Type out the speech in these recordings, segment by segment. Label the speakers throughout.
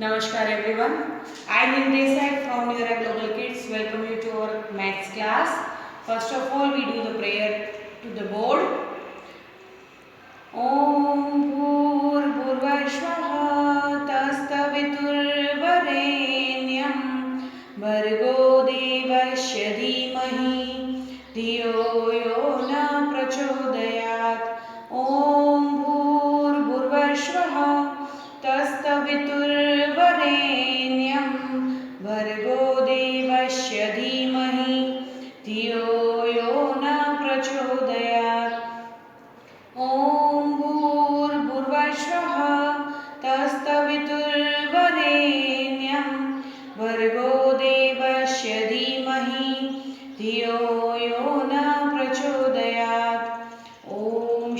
Speaker 1: Namaskar everyone. I am Desai from Neura Global Kids. Welcome you to our maths class. First of all, we do the prayer to the board. Om Bhurvashvah Tastaviturvarenyam Bhargo Devasya Dhimahi Dhiyo Yo Na Prachodayat. Om Bhurvashvah तस्तवितुर्वरेण्यं भर्गो देवस्य धीमहि धियो यो न प्रचोदयात् ॐ भूर्भुवस्सुः तस्तवितुर्वरेण्यं भर्गो देवस्य धीमहि धियो यो न प्रचोदयात् ॐ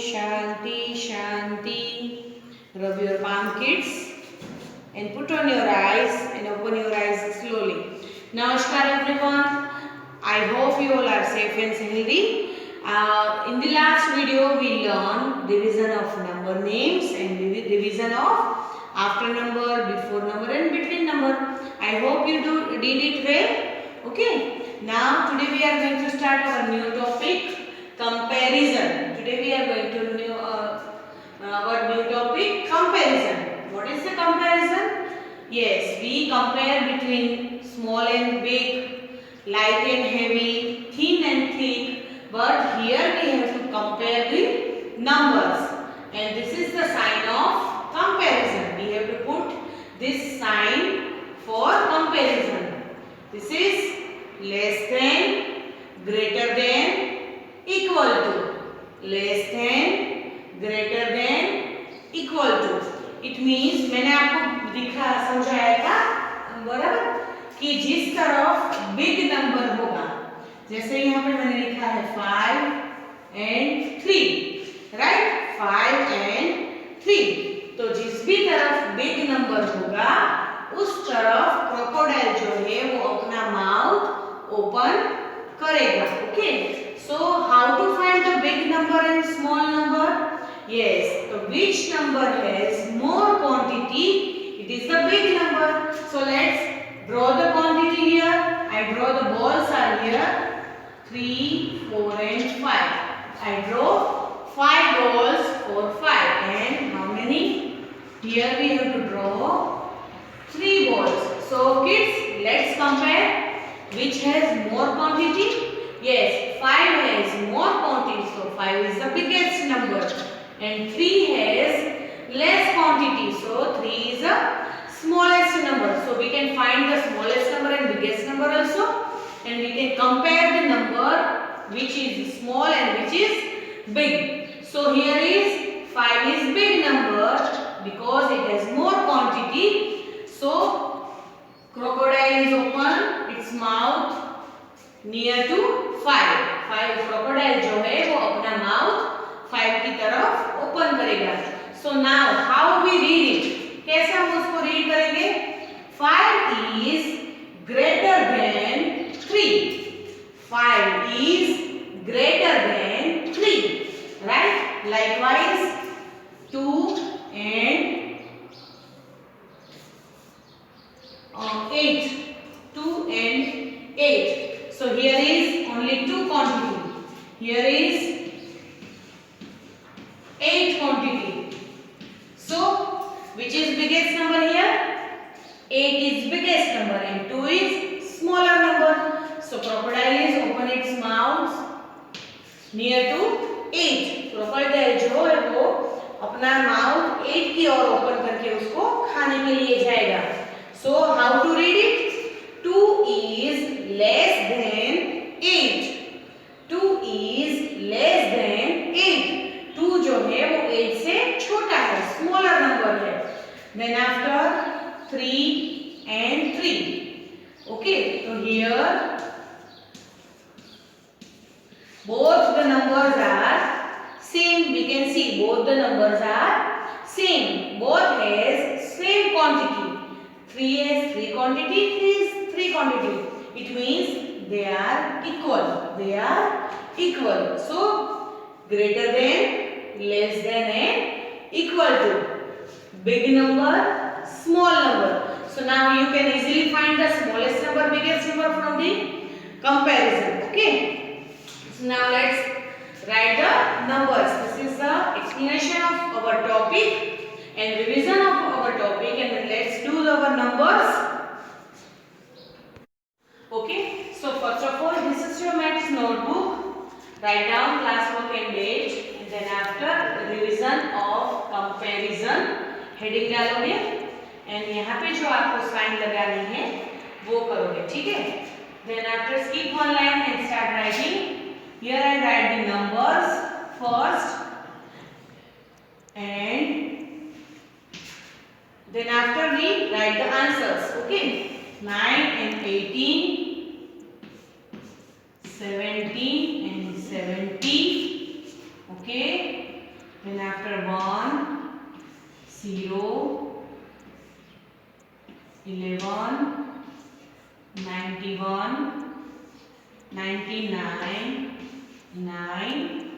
Speaker 1: शान्ति शान्ति. Rub your palm, kids, and put on your eyes and open your eyes slowly. Namaskar everyone. I hope you all are safe and healthy. In the last video we learned division of number names and division of after number, before number and between number. I hope you did it well. Okay. Now today we are going to start our new topic, comparison. Today we are going to our new topic, comparison. What is the comparison? Yes, we compare between small and big, light and heavy, thin and thick. But here we have to compare the numbers. And this is the sign of comparison. We have to put this sign for comparison. This is less than, greater than, equal to. Less than, greater than, equal to. It means मैंने आपको दिखा समझाया था बराबर कि जिस तरफ big number होगा, जैसे यहाँ पे मैंने लिखा है 5 and 3, राइट, 5 and 3. तो जिस भी तरफ बिग नंबर होगा उस तरफ क्रोकोडाइल जो है वो अपना माउथ ओपन करेगा. Okay, so how to find the big number and small number? Yes, so which number has more quantity? It is the big number. So let's draw the quantity here. I draw the balls are here 3, 4 and 5. I draw 5 balls for 5 and how many? Here we have to draw 3 balls. So kids, let's compare which has more quantity. Yes, 5 has more quantity, so 5 is the biggest number. And 3 has less quantity, so 3 is the smallest number. So we can find the smallest number and biggest number also, and we can compare the number which is small and which is big. So here is 5 is big number because it has more quantity. So crocodile is open its mouth near to 5. 5 crocodile जो है वो अपना mouth 5 की तरफ open करेगा. So now how we read it? कैसे हम उसको रीड करेंगे? 5 is greater than 3. 5 is greater than 3, right? Likewise 2 and 8. 2 and 8. So here is only 2 quantity. Here is 8 quantity. So which is biggest number here? 8 is biggest number and 2 is smaller number. So crocodile is open its mouth near to 8. crocodile जो है वो अपना mouth 8 की ओर open करके उसको खाने के लिए जाएगा. So how to read it? 2 is less than 8. 2 is less than 8. 2 जो है वो 8 से छोटा है, स्मॉलर नंबर है. Then after 3 and 3. Okay, so here both the numbers are same. We can see both the numbers are same. Both has same quantity. 3 has 3 quantity, 3 is 3 quantity. It means they are equal. They are equal. So greater than, less than and equal to. Big number, small number. So now you can easily find the smallest number, biggest number from the comparison. Okay. So now let's write the numbers. This is the explanation of our topic and revision of our topic, and then let's do our numbers. Okay. So first of all, this is your maths notebook. Write down classwork and date, and then after revision of comparison heading डालोगे and यहाँ पे जो आपको sign लगानी है वो करोगे, ठीक है। Then after skip one line and start writing. Here I write the numbers first and then after we write the answers. Okay, 9 and 18, 17 and 70. Okay, then after 1, 0, 11, 91, 99, 9.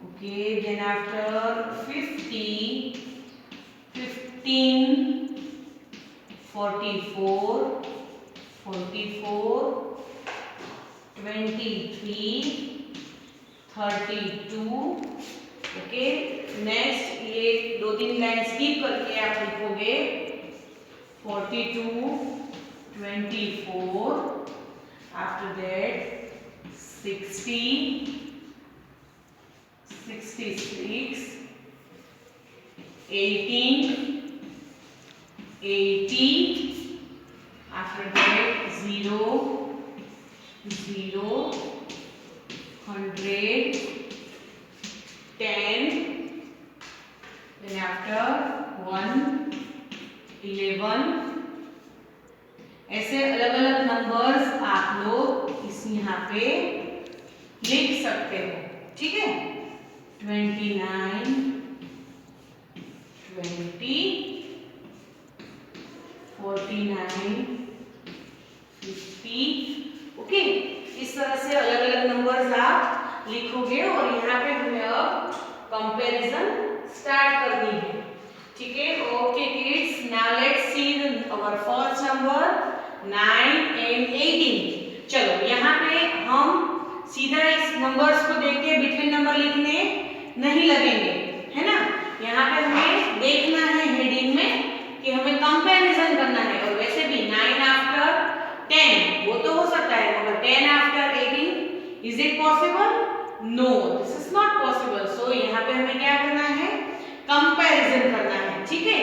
Speaker 1: Okay, then after 50, 15, 44, 44, 23, 32. Okay, next ये दो तीन line skip करके आप लिखोगे 42, 24, after that 60, 66, 18, 80, after that 0, 0, 100, 10, then after 1, 11. ऐसे अलग अलग numbers आप लोग इस यहाँ पे लिख सकते हो, ठीक है। 29, 20, 49, 50. ओके, इस तरह से अलग अलग नंबर्स आप लिखोगे और यहाँ पे हमें अब कंपैरिजन स्टार्ट करनी है, ठीक है। Okay kids, now let's see our first number 9 and 18. चलो यहाँ पे हम सीधा इस नंबर्स को देख के बिटवीन नंबर लिखने नहीं लगेंगे, है ना। यहाँ पे हमें देखना है हेडिंग में कि हमें कंपैरिजन करना है। और वैसे भी 9 आफ्टर 10 वो तो हो सकता है, मगर 10 after 18 is it possible? No, this is not possible. So यहाँ पे हमें क्या करना है? कंपैरिजन करना है, ठीक है।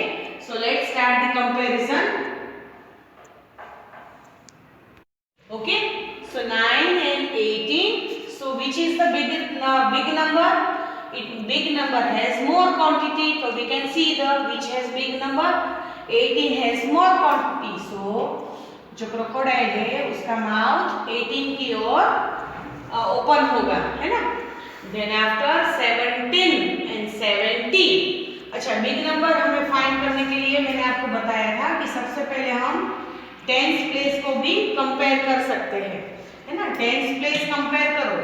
Speaker 1: So let's start the comparison. Okay, so 9 and 18. So which is the big number? Big number has more quantity, so we can see the which has big number. 18 has more quantity. So जो crocodile है उसका mouth 18 की ओर open होगा, है ना। Then after 17 and 70. अच्छा, big number हमें find करने के लिए मैंने आपको बताया था कि सबसे पहले हम टेंस प्लेस को भी कंपेयर कर सकते हैं, है ना। टेंस प्लेस कंपेयर करो,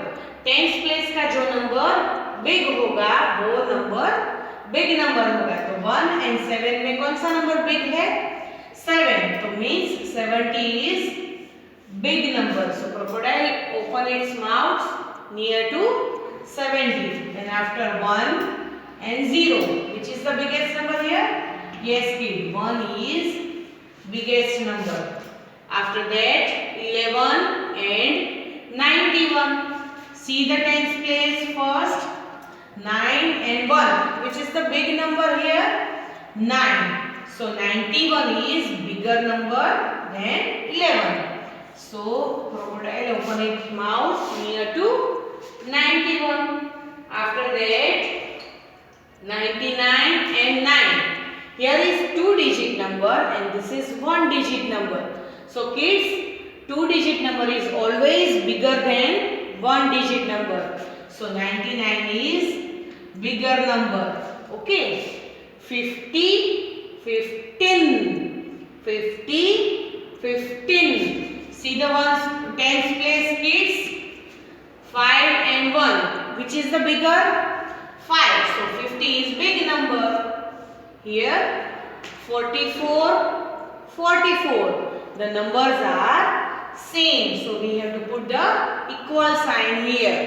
Speaker 1: टेंस प्लेस का जो नंबर बिग होगा वो नंबर बिग नंबर होगा। तो 1 and 7 में कौन सा नंबर बिग है? 7. तो means 70 is big number. So crocodile open its mouth near to 70. Then after 1 and 0, which is the biggest number here? Yes kid, 1 is biggest number. After that 11 and 91. See the tens place first. 9 and 1, which is the big number here? 9. So 91 is bigger number than 11. So crocodile open its mouth near to 91. After that 99 and 9. Here is 2-digit number and this is 1-digit number. So kids, 2-digit number is always bigger than 1-digit number. So 99 is bigger number. Okay. 50, 15, 50, 15. See the ones tens place kids. 5 and 1. Which is the bigger? 5. So 50 is big number. Here 44, 44. The numbers are same, so we have to put the equal sign here.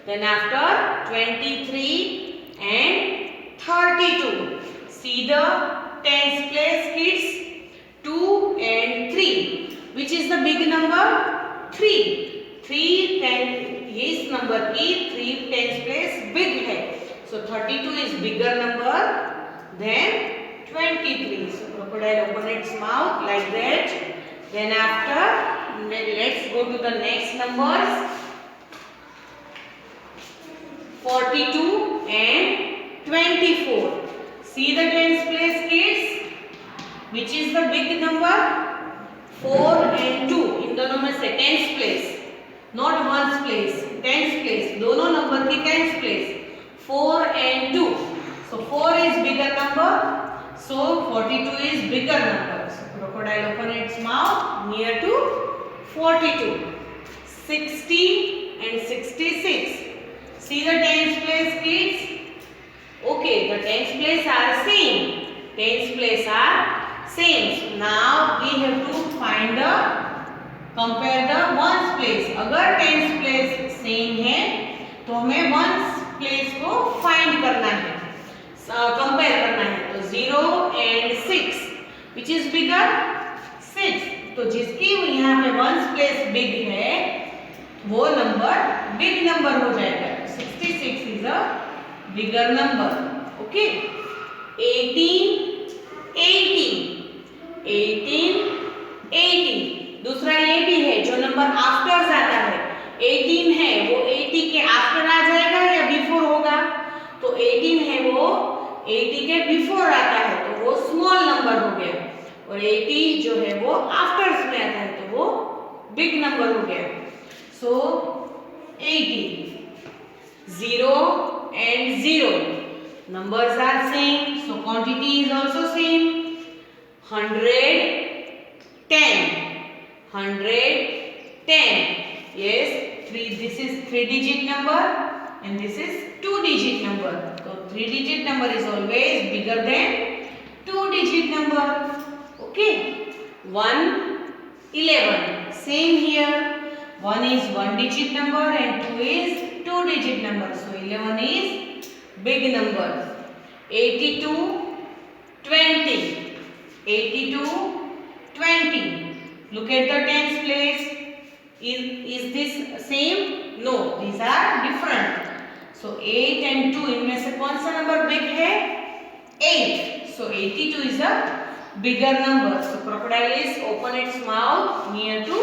Speaker 1: Then after 23 and 32. See the tens place kids, 2 and 3. Which is the big number? 3. 3 इस number की 3 tens place big है. So 32 is bigger number than 23. So crocodile open its mouth like that. Then after, let's go to the next numbers. 42 and 24. See the tens place kids. Which is the big number? 4 and 2. इन दोनों में से tens place, not ones place, tens place. दोनों number की tens place. 4 and 2. So 4 is bigger number. So 42 is bigger number. So crocodile open its mouth near to 42. 60 and 66. See the tens place kids. Okay, the tens place are same. Tens place are same. So now we have to find the compare the ones place. अगर tens place same है तो हमें ones place को find करना है, compare करना है. तो 0 and 6. Which is bigger? 6. तो जिसकी यहाँ पे ones place big है वो नंबर big number हो जाएगा. 66 is a bigger number. Okay. 18, 80. 18, 80. दूसरा ये भी है जो नंबर आफ्टर आता है. 18 है वो 80 के आफ्टर आ जाएगा या बिफोर होगा? तो 18 है वो 80 के बिफोर आता है तो वो स्मॉल नंबर हो गया. और 80 जो है वो आफ्टर्स में आता है तो वो बिग नंबर हो गया. सो 80. 0 and 0. Numbers are same, so quantity is also same. 110. 110. Yes, this is 3-digit number and this is 2-digit number. So 3-digit number is always bigger than 2-digit number. Okay. 111. Same here. 1 is 1-digit number and 2 is 2-digit number. So 11 is big number. 82, 20. 82, 20. Look at the tens place. Is this same? No, these are different. So 8 and 2 इनमें से कौन सा number big है? 8. So 82 is a bigger number. So crocodile is open its mouth near to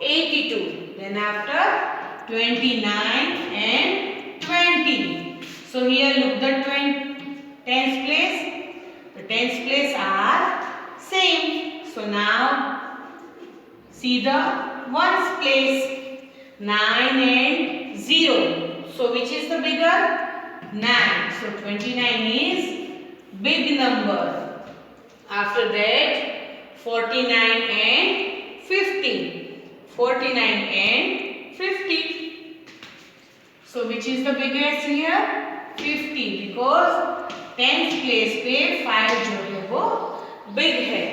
Speaker 1: 82. Then after 29 and 20. So here look the tens place. The tens place are same. So now see the ones place. 9 and 0. So which is the bigger? 9. So 29 is big number. After that 49 and 50. 49 and 50. So which is the biggest here? 50 because tens place पे 5 जो है वो big है.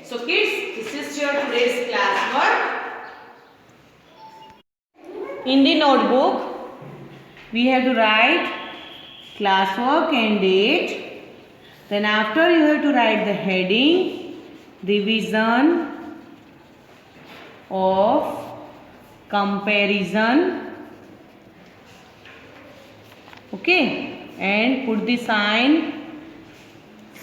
Speaker 1: So kids, this is your today's class work. In the notebook, we have to write class work and date. Then after you have to write the heading, revision of comparison. Okay, and put the sign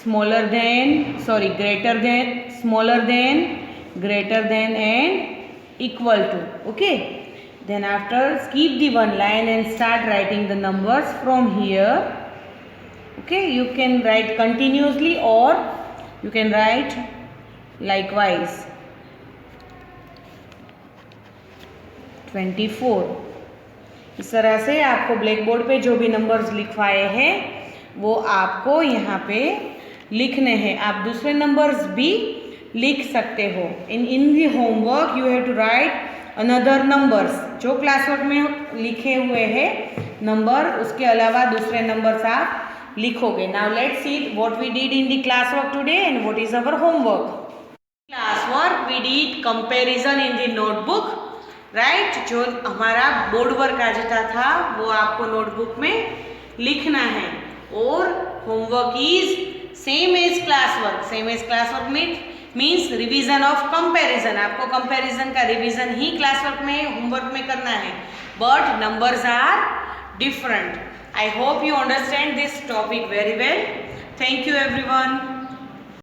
Speaker 1: greater than, smaller than, greater than and equal to. Okay, then after skip the one line and start writing the numbers from here. Okay, you can write continuously or you can write likewise. 24. इस तरह से आपको black board पे जो भी numbers लिखवाए हैं वो आपको यहाँ पे लिखने हैं. आप दूसरे नंबर्स भी लिख सकते हो. In the homework you have to write another numbers. जो क्लास वर्क में लिखे हुए हैं नंबर उसके अलावा दूसरे नंबर्स आप लिखोगे. Now let's see what we did in the class work today and what is our homework. Class work we did comparison in the notebook, right. जो हमारा बोर्ड वर्क आज था वो आपको नोटबुक में लिखना है। और homework is same as class work. Same as class work means revision of comparison. आपको कंपैरिजन का रिवीजन ही क्लास वर्क में होमवर्क में करना है, but numbers are different. I hope you understand this topic very well. Thank you everyone.